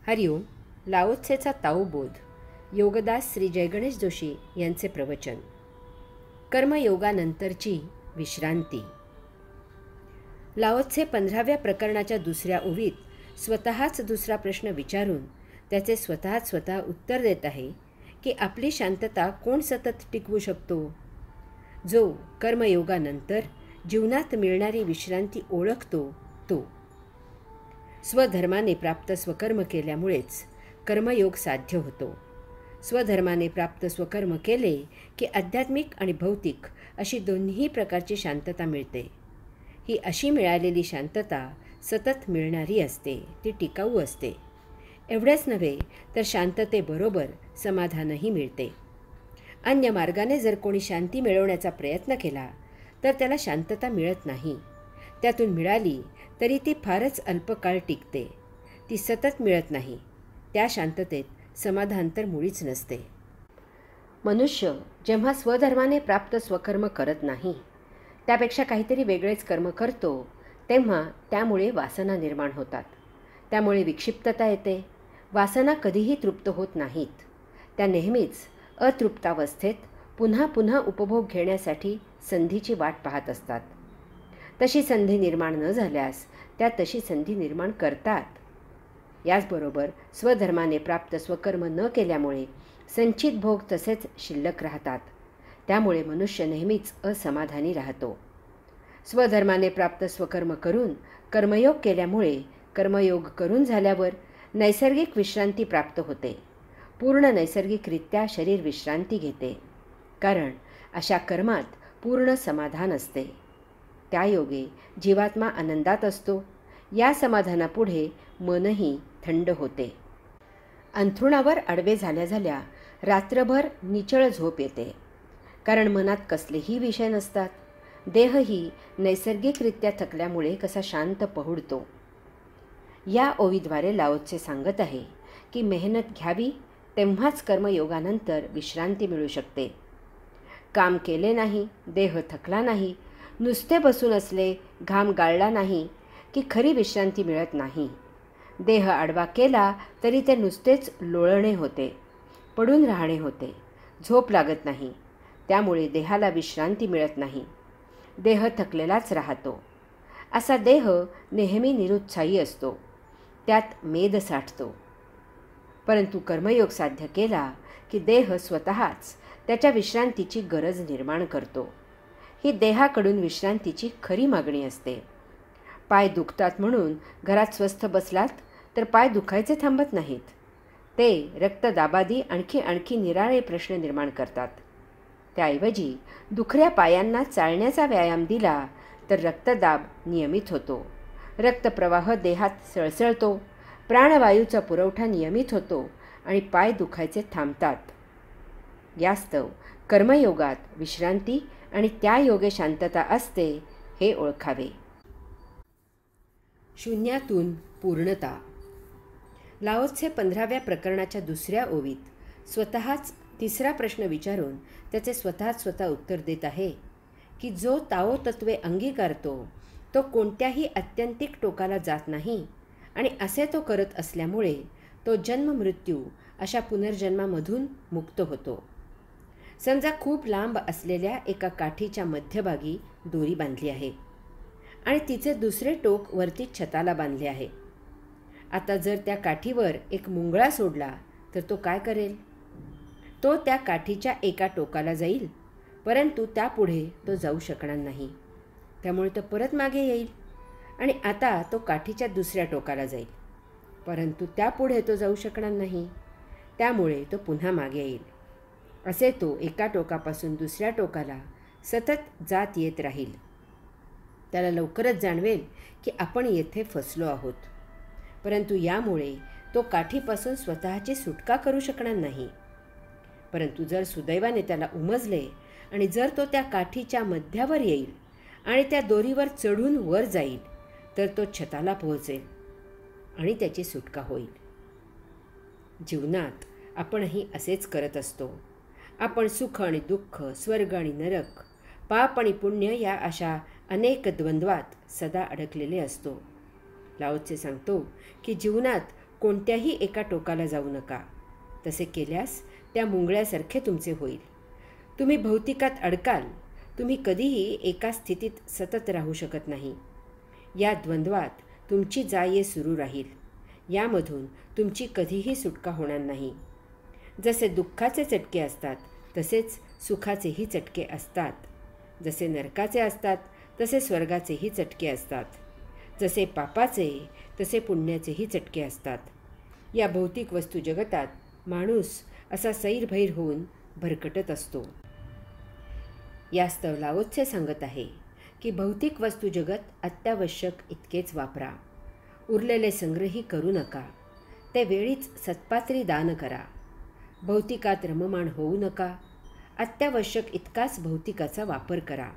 हरिओम. लाओत्सेचा ताओबोध. योगदास श्री जयगणेश जोशी यांचे प्रवचन. कर्मयोगानंतरची विश्रांती. लाओत्से 15व्या प्रकरणाच्या दुसऱ्या ओवीत स्वतःच दुसरा प्रश्न विचारून त्याचे स्वतः उत्तर देत आहे की आपली शांतता कोण सतत टिकवू शकतो. जो कर्मयोगानंतर जीवनात मिळणारी विश्रांती ओळखतो तो. स्वधर्माने प्राप्त स्वकर्म केल्यामुळेच कर्मयोग साध्य होतो. स्वधर्माने प्राप्त स्वकर्म केले की आध्यात्मिक आणि भौतिक अशी दोन्ही प्रकारची शांतता मिळते. ही अशी मिळालेली शांतता सतत मिळणारी असते, ती टिकाऊ असते. एवढेच नव्हे तर शांततेबरोबर समाधानही मिळते. अन्य मार्गाने जर कोणी शांती मिळवण्याचा प्रयत्न केला तर त्याला शांतता मिळत नाही. त्यातून मिळाली तरी ती फारच अल्पकाळ टिकते, ती सतत मिळत नाही. त्या शांततेत समाधान तर मुळीच नसते. मनुष्य जेव्हा स्वधर्माने प्राप्त स्वकर्म करत नाही, त्यापेक्षा काहीतरी वेगळेच कर्म करतो, तेव्हा त्यामुळे वासना निर्माण होतात. त्यामुळे विक्षिप्तता येते. वासना कधीही तृप्त होत नाहीत. त्या नेहमीच अतृप्तावस्थेत पुन्हा पुन्हा उपभोग घेण्यासाठी संधीची वाट पाहत असतात. तशी संधी निर्माण न झाल्यास त्या तशी संधी निर्माण करतात. याचबरोबर स्वधर्माने प्राप्त स्वकर्म न केल्यामुळे संचित भोग तसेच शिल्लक राहतात. त्यामुळे मनुष्य नेहमीच असमाधानी राहतो. स्वधर्माने प्राप्त स्वकर्म करून कर्मयोग केल्यामुळे कर्मयोग करून झाल्यावर नैसर्गिक विश्रांती प्राप्त होते. पूर्ण नैसर्गिकरित्या शरीर विश्रांती घेते, कारण अशा कर्मात पूर्ण समाधान असते. त्या योगे जीवात्मा आनंदात असतो. या समाधानापुढे मनही थंड होते. अंथरुणावर आडवे झाल्या झाल्या रात्रभर निचळ झोप येते, कारण मनात कसलेही विषय नसतात. देहही नैसर्गिकरित्या थकल्यामुळे कसा शांत पहुडतो. या ओवीद्वारे लाओत्से सांगत आहे की मेहनत घ्यावी, तेव्हाच कर्मयोगानंतर विश्रांती मिळू शकते. काम केले नाही, देह थकला नाही, नुसते बसून असले, घाम गाळला नाही की खरी विश्रांती मिळत नाही. देह आडवा केला तरी ते नुसतेच लोळणे होते, पडून राहणे होते, झोप लागत नाही. त्यामुळे देहाला विश्रांती मिळत नाही. देह थकलेलाच राहतो. असा देह नेहमी निरुत्साही असतो, त्यात मेद साठतो. परंतु कर्मयोग साध्य केला की देह स्वतःच त्याच्या विश्रांतीची गरज निर्माण करतो. ही देहाकडून विश्रांतीची खरी मागणी असते. पाय दुखतात म्हणून घरात स्वस्थ बसलात तर पाय दुखायचे थांबत नाहीत. ते रक्तदाबादी आणखी निराळे प्रश्न निर्माण करतात. त्याऐवजी दुखऱ्या पायांना चालण्याचा व्यायाम दिला तर रक्तदाब नियमित होतो, रक्तप्रवाह देहात सळसळतो, प्राणवायूचा पुरवठा नियमित होतो आणि पाय दुखायचे थांबतात. यास्तव कर्मयोगात विश्रांती आणि त्या योगे शांतता असते, हे ओळखावे. शून्यातून पूर्णता. लाओत्से 15व्या प्रकरणाच्या दुसऱ्या ओवीत स्वतःच तिसरा प्रश्न विचारून त्याचे स्वतः उत्तर देत आहे की जो ताओ तत्वे अंगीकारतो तो कोणत्याही आत्यंतिक टोकाला जात नाही, आणि असे तो करत असल्यामुळे तो जन्म मृत्यू अशा पुनर्जन्मामधून मुक्त होतो. समजा खूप लांब असलेल्या एका काठीच्या मध्यभागी दोरी बांधली आहे आणि तिचे दुसरे टोक वरती छताला बांधले आहे. आता जर त्या काठीवर एक मुंगळा सोडला तर तो काय करेल? तो त्या काठीच्या एका टोकाला जाईल, परंतु त्यापुढे तो जाऊ शकणार नाही. त्यामुळे तो परत मागे येईल आणि आता तो काठीच्या दुसऱ्या टोकाला जाईल, परंतु त्यापुढे तो जाऊ शकणार नाही. त्यामुळे तो पुन्हा मागे येईल. असे तो एका टोकापासून दुसऱ्या टोकाला सतत जात येत राहील. त्याला लवकरच जाणवेल की आपण येथे फसलो आहोत, परंतु यामुळे तो काठीपासून स्वतःची सुटका करू शकणार नाही. परंतु जर सुदैवाने त्याला उमजले आणि जर तो त्या काठीच्या मध्यावर येईल आणि त्या दोरीवर चढून वर जाईल तर तो छताला पोहोचेल आणि त्याची सुटका होईल. जीवनात आपणही असेच करत असतो. आपण सुख आणि दुःख, स्वर्ग आणि नरक, पाप आणि पुण्य या अशा अनेक द्वंद्वात सदा अडकलेले असतो. लाओत्से सांगतो की जीवनात कोणत्याही एका टोकाला जाऊ नका. तसे केल्यास त्या मुंगळ्यासारखे तुमचे होईल. तुम्ही भौतिकात अडकाल. तुम्ही कधीही एका स्थितीत सतत राहू शकत नाही. या द्वंद्वात तुमची जा-ये सुरू राहील. यामधून तुमची कधीही सुटका होणार नाही. जसे दुःखाचे चटके असतात तसेच सुखाचेही चटके असतात. जसे नरकाचे असतात तसे स्वर्गाचेही चटके असतात. जसे पापाचे तसे पुण्याचेही चटके असतात. या भौतिक वस्तू जगतात माणूस असा सैरभैर होऊन भरकटत असतो. यास्तव लाओत्से सांगत आहे की भौतिक वस्तू जगत अत्यावश्यक इतकेच वापरा. उरलेले संग्रही करू नका. ते वेळीच सत्पात्री दान करा. भौतिकात रममाण होऊ नका. अत्यावश्यक इतकाच भौतिकाचा वापर करा.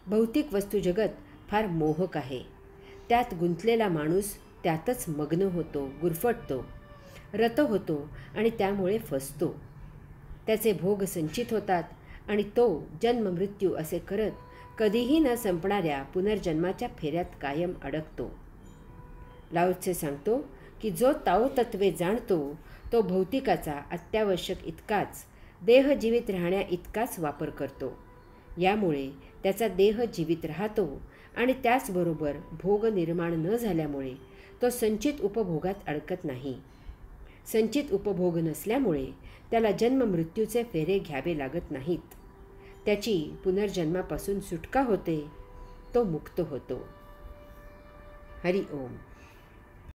भौतिक वस्तू जगत फार मोहक आहे. त्यात गुंतलेला माणूस त्यातच मग्न होतो, गुरफटतो, रत होतो आणि त्यामुळे फसतो. त्याचे भोग संचित होतात आणि तो जन्म मृत्यू असे करत कधीही न संपणाऱ्या पुनर्जन्माच्या फेऱ्यात कायम अडकतो. लाओत्से सांगतो की जो ताओ तत्वे जाणतो तो भौतिकाचा अत्यावश्यक इतकाच, देह जीवित राहण्या इतकाच वापर करतो. यामुळे त्याचा देह जीवित राहतो आणि त्याचबरोबर भोग निर्माण न झाल्यामुळे तो संचित उपभोगात अडकत नाही. संचित उपभोग नसल्यामुळे त्याला जन्ममृत्यूचे फेरे घ्यावे लागत नाहीत. त्याची पुनर्जन्मापासून सुटका होते. तो मुक्त होतो. हरि ओम.